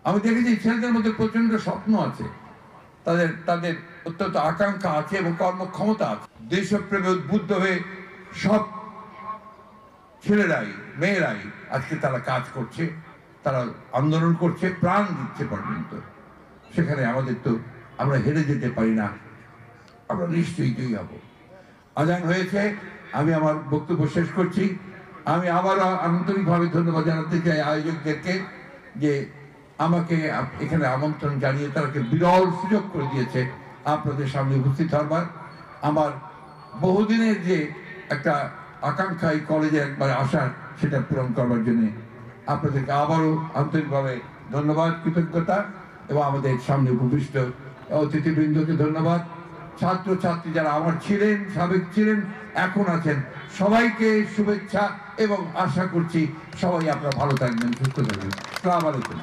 আমি দেখেছি ছেলেদের মধ্যে প্রচন্ড স্বপ্ন আছে, তাদের তাদের অত্যন্ত আকাঙ্ক্ষা আছে এবং কর্মক্ষমতা আছে। দেশপ্রেমে উদ্বুদ্ধ হয়ে সব ছেলেরাই মেয়েরাই আজকে তারা কাজ করছে, তারা আন্দোলন করছে, প্রাণ দিচ্ছে পর্যন্ত। সেখানে আমাদের তো আমরা হেরে যেতে পারি না, আমরা নিশ্চয়ই জয়ী হব। আজান হয়েছে, আমি আমার বক্তব্য শেষ করছি। আমি আবারও আন্তরিকভাবে ধন্যবাদ জানাতে চাই আয়োজকদেরকে যে আমাকে এখানে আমন্ত্রণ জানিয়ে তাদেরকে বিরল সুযোগ করে দিয়েছে আপনাদের সামনে উপস্থিত হবার। আমার বহুদিনের যে একটা আকাঙ্ক্ষা এই কলেজে একবার আসার, সেটা পূরণ করবার জন্য আপনাদেরকে আবারও আন্তরিকভাবে ধন্যবাদ, কৃতজ্ঞতা, এবং আমাদের সামনে উপবিষ্ট অতিথিবৃন্দকে ধন্যবাদ। ছাত্র ছাত্রী যারা আমার ছিলেন, সাবেক ছিলেন, এখন আছেন, সবাইকে শুভেচ্ছা এবং আশা করছি সবাই আপনারা ভালো থাকবেন, সুস্থ থাকবেন। আসসালামু আলাইকুম।